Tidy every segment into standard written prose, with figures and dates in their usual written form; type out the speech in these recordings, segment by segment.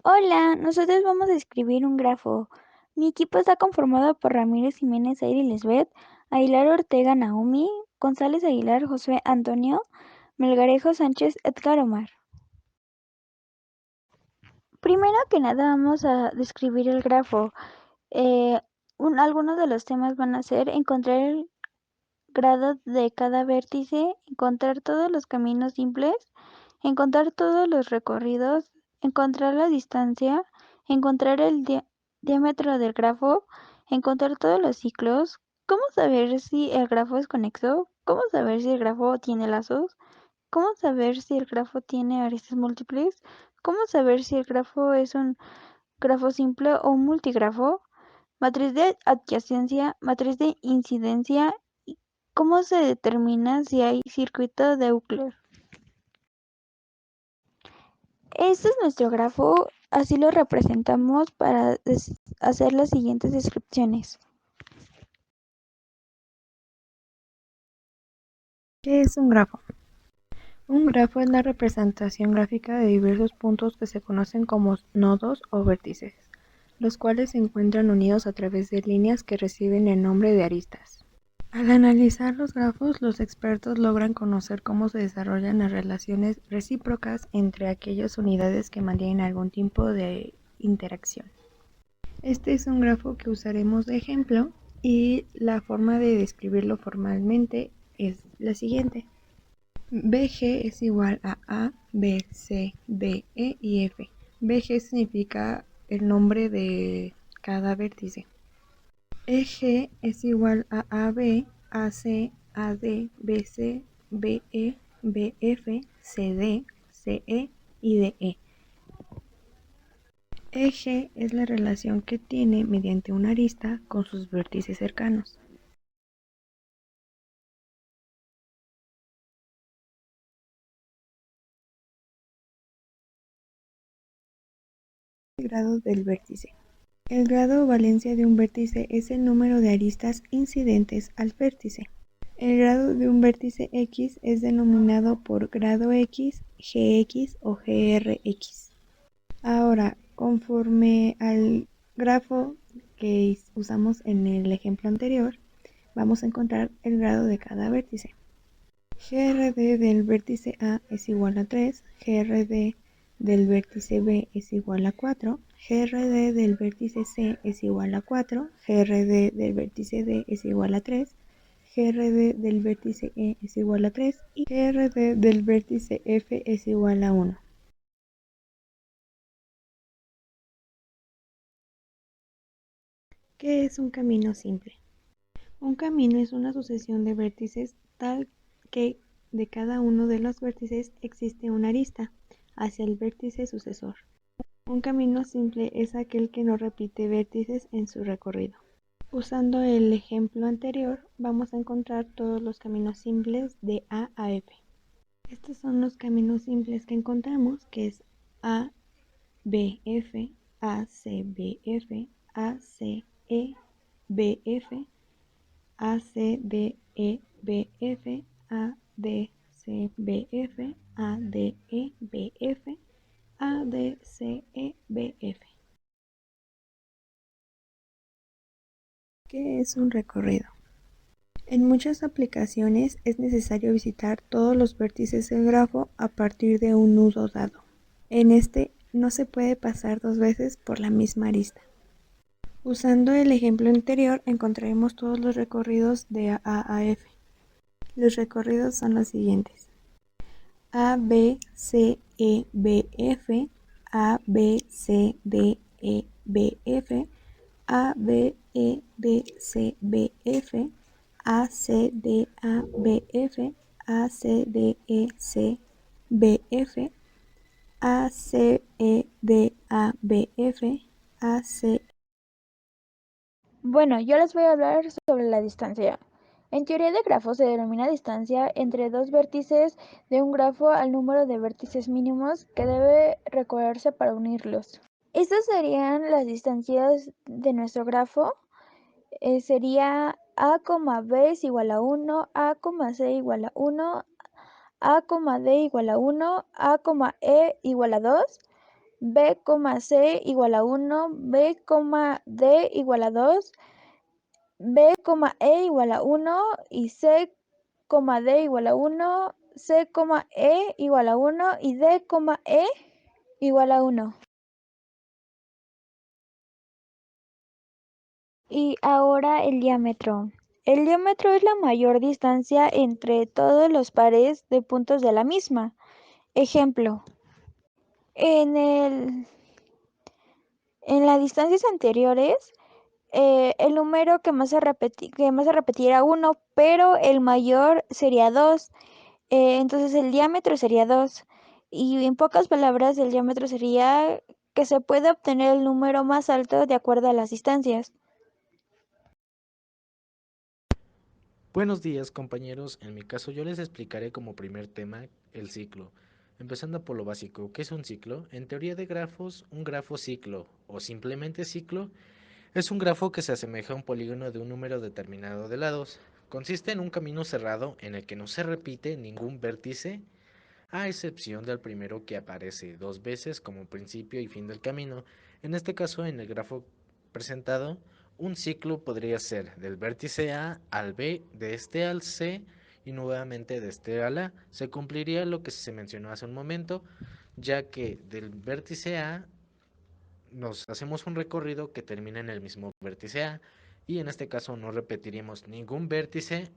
Hola, nosotros vamos a escribir un grafo. Mi equipo está conformado por Ramírez Jiménez Aire Lisbeth, Aguilar Ortega Naomi, González Aguilar Josué Antonio, Melgarejo Sánchez Edgar Omar. Primero que nada vamos a describir el grafo. Algunos de los temas van a ser encontrar el grado de cada vértice, encontrar todos los caminos simples, encontrar todos los recorridos, encontrar la distancia, encontrar el diámetro del grafo, encontrar todos los ciclos, cómo saber si el grafo es conexo, cómo saber si el grafo tiene lazos, cómo saber si el grafo tiene aristas múltiples, cómo saber si el grafo es un grafo simple o un multigrafo, matriz de adyacencia, matriz de incidencia, y cómo se determina si hay circuito de Eucler. Este es nuestro grafo, así lo representamos para hacer las siguientes descripciones. ¿Qué es un grafo? Un grafo es la representación gráfica de diversos puntos que se conocen como nodos o vértices, los cuales se encuentran unidos a través de líneas que reciben el nombre de aristas. Al analizar los grafos, los expertos logran conocer cómo se desarrollan las relaciones recíprocas entre aquellas unidades que mantienen algún tipo de interacción. Este es un grafo que usaremos de ejemplo y la forma de describirlo formalmente es la siguiente. BG es igual a B, C, D, E y F. BG significa el nombre de cada vértice. EG es igual a AB, AC, AD, BC, BE, BF, CD, CE y DE. Eje es la relación que tiene mediante una arista con sus vértices cercanos. Grados del vértice. El grado o valencia de un vértice es el número de aristas incidentes al vértice. El grado de un vértice X es denominado por grado X, Gx o Grx. Ahora, conforme al grafo que usamos en el ejemplo anterior, vamos a encontrar el grado de cada vértice. GRD del vértice A es igual a 3, GRD del vértice B es igual a 4, GRD del vértice C es igual a 4, GRD del vértice D es igual a 3, GRD del vértice E es igual a 3 y GRD del vértice F es igual a 1. ¿Qué es un camino simple? Un camino es una sucesión de vértices tal que de cada uno de los vértices existe una arista hacia el vértice sucesor. Un camino simple es aquel que no repite vértices en su recorrido. Usando el ejemplo anterior, vamos a encontrar todos los caminos simples de A a F. Estos son los caminos simples que encontramos, que es A, B, F, A, C, B, F, A, C, E, B, F, A, C, D, E, B, F, A, D, C, B, F, A, D, E, B, F, A, D, C, E, B, F. ¿Qué es un recorrido? En muchas aplicaciones es necesario visitar todos los vértices del grafo a partir de un nudo dado. En este no se puede pasar dos veces por la misma arista. Usando el ejemplo anterior encontraremos todos los recorridos de A a F. Los recorridos son los siguientes: A, B, C, E, B, F, A, B, C, D, E, B, F, A, B, E, B, C, B, F, A, C, D, A, B, F, A, C, D, E, C, B, F, A, C, E, D, A, B, F, A, C. Bueno, yo les voy a hablar sobre la distancia. En teoría de grafos se denomina distancia entre dos vértices de un grafo al número de vértices mínimos que debe recorrerse para unirlos. Estas serían las distancias de nuestro grafo. Sería A, B es igual a 1, A, C igual a 1, A, D igual a 1, A, E igual a 2, B, C igual a 1, B, D igual a 2, B, E igual a 1 y C, D igual a 1, C, E igual a 1 y D, E igual a 1. Y ahora el diámetro. El diámetro es la mayor distancia entre todos los pares de puntos de la misma. Ejemplo, en en las distancias anteriores, el número que más se repetirá 1, pero el mayor sería 2. Entonces el diámetro sería 2. Y en pocas palabras, el diámetro sería que se puede obtener el número más alto de acuerdo a las distancias. Buenos días compañeros, en mi caso yo les explicaré como primer tema el ciclo. Empezando por lo básico, ¿qué es un ciclo? En teoría de grafos, un grafo ciclo o simplemente ciclo es un grafo que se asemeja a un polígono de un número determinado de lados. Consiste en un camino cerrado en el que no se repite ningún vértice a excepción del primero que aparece dos veces como principio y fin del camino. En este caso, en el grafo presentado, un ciclo podría ser del vértice A al B, de este al C y nuevamente de este al A. Se cumpliría lo que se mencionó hace un momento, ya que del vértice A nos hacemos un recorrido que termina en el mismo vértice A y en este caso no repetiríamos ningún vértice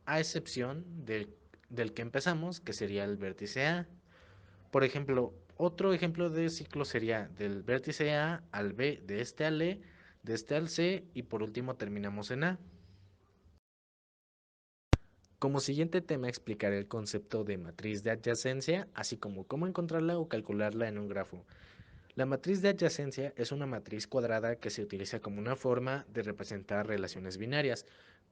a excepción del que empezamos, que sería el vértice A. Por ejemplo, otro ejemplo de ciclo sería del vértice A al B, de este al E, de este al C y por último terminamos en A. Como siguiente tema explicaré el concepto de matriz de adyacencia, así como cómo encontrarla o calcularla en un grafo. La matriz de adyacencia es una matriz cuadrada que se utiliza como una forma de representar relaciones binarias.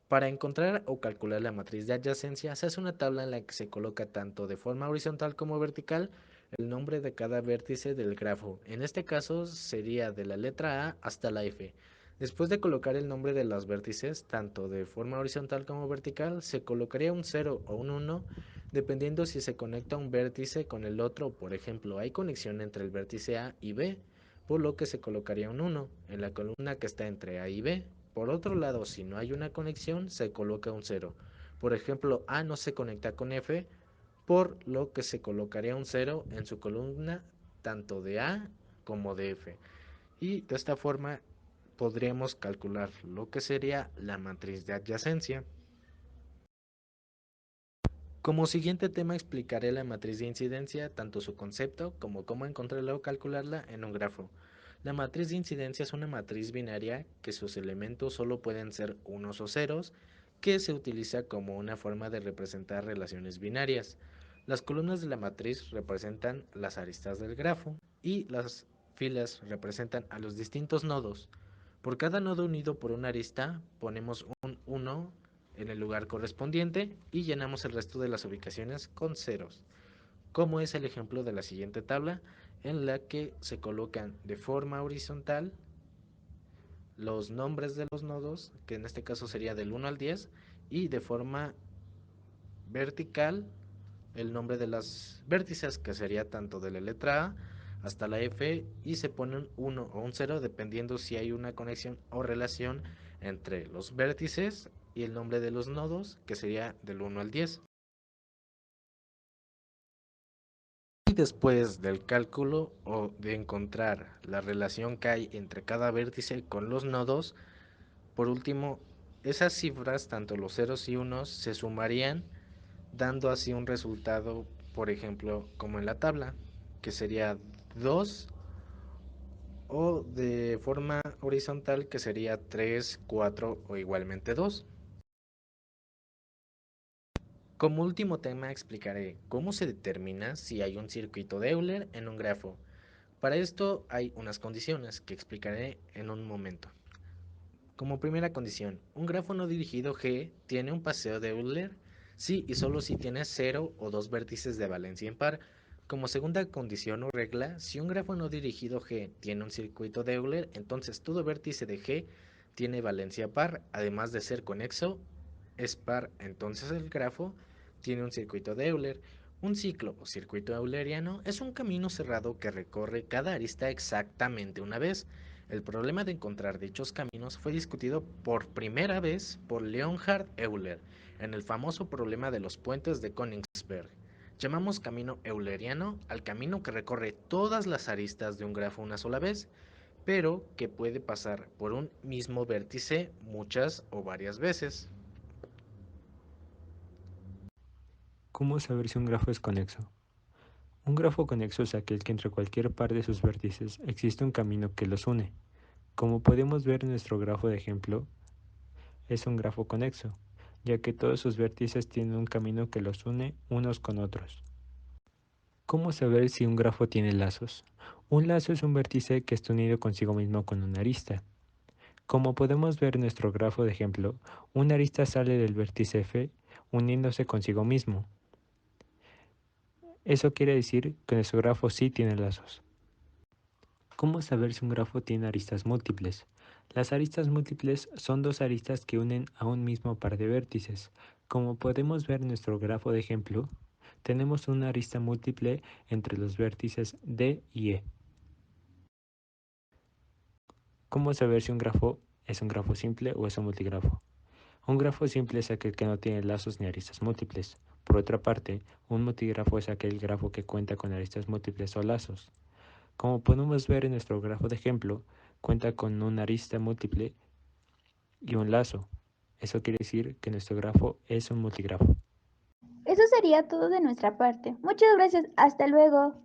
Para encontrar o calcular la matriz de adyacencia se hace una tabla en la que se coloca tanto de forma horizontal como vertical el nombre de cada vértice del grafo. En este caso sería de la letra A hasta la F. Después de colocar el nombre de los vértices, tanto de forma horizontal como vertical, se colocaría un 0 o un 1 dependiendo si se conecta un vértice con el otro. Por ejemplo, hay conexión entre el vértice A y B, por lo que se colocaría un 1 en la columna que está entre A y B. Por otro lado, si no hay una conexión, se coloca un 0. Por ejemplo, A no se conecta con F, por lo que se colocaría un 0 en su columna tanto de A como de F. Y de esta forma podríamos calcular lo que sería la matriz de adyacencia. Como siguiente tema explicaré la matriz de incidencia, tanto su concepto como cómo encontrarla o calcularla en un grafo. La matriz de incidencia es una matriz binaria que sus elementos solo pueden ser unos o ceros, que se utiliza como una forma de representar relaciones binarias. Las columnas de la matriz representan las aristas del grafo y las filas representan a los distintos nodos. Por cada nodo unido por una arista ponemos un 1 en el lugar correspondiente y llenamos el resto de las ubicaciones con ceros, como es el ejemplo de la siguiente tabla en la que se colocan de forma horizontal los nombres de los nodos, que en este caso sería del 1 al 10, y de forma vertical el nombre de las vértices, que sería tanto de la letra A hasta la F, y se pone un 1 o un 0 dependiendo si hay una conexión o relación entre los vértices y el nombre de los nodos, que sería del 1 al 10. Y después del cálculo o de encontrar la relación que hay entre cada vértice con los nodos, por último, esas cifras, tanto los ceros y unos, se sumarían dando así un resultado, por ejemplo, como en la tabla, que sería 2 o de forma horizontal que sería 3, 4 o igualmente 2. Como último tema explicaré cómo se determina si hay un circuito de Euler en un grafo. Para esto hay unas condiciones que explicaré en un momento. Como primera condición, un grafo no dirigido G tiene un paseo de Euler si y solo si tiene 0 o 2 vértices de valencia impar. Como segunda condición o regla, si un grafo no dirigido G tiene un circuito de Euler, entonces todo vértice de G tiene valencia par, además de ser conexo, es par, entonces el grafo tiene un circuito de Euler. Un ciclo o circuito euleriano es un camino cerrado que recorre cada arista exactamente una vez. El problema de encontrar dichos caminos fue discutido por primera vez por Leonhard Euler en el famoso problema de los puentes de Königsberg. Llamamos camino euleriano al camino que recorre todas las aristas de un grafo una sola vez, pero que puede pasar por un mismo vértice muchas o varias veces. ¿Cómo saber si un grafo es conexo? Un grafo conexo es aquel que entre cualquier par de sus vértices existe un camino que los une. Como podemos ver en nuestro grafo de ejemplo, es un grafo conexo, ya que todos sus vértices tienen un camino que los une unos con otros. ¿Cómo saber si un grafo tiene lazos? Un lazo es un vértice que está unido consigo mismo con una arista. Como podemos ver en nuestro grafo de ejemplo, una arista sale del vértice F uniéndose consigo mismo. Eso quiere decir que nuestro grafo sí tiene lazos. ¿Cómo saber si un grafo tiene aristas múltiples? Las aristas múltiples son dos aristas que unen a un mismo par de vértices. Como podemos ver en nuestro grafo de ejemplo, tenemos una arista múltiple entre los vértices D y E. ¿Cómo saber si un grafo es un grafo simple o es un multigrafo? Un grafo simple es aquel que no tiene lazos ni aristas múltiples. Por otra parte, un multigrafo es aquel grafo que cuenta con aristas múltiples o lazos. Como podemos ver en nuestro grafo de ejemplo, cuenta con una arista múltiple y un lazo. Eso quiere decir que nuestro grafo es un multigrafo. Eso sería todo de nuestra parte. Muchas gracias. Hasta luego.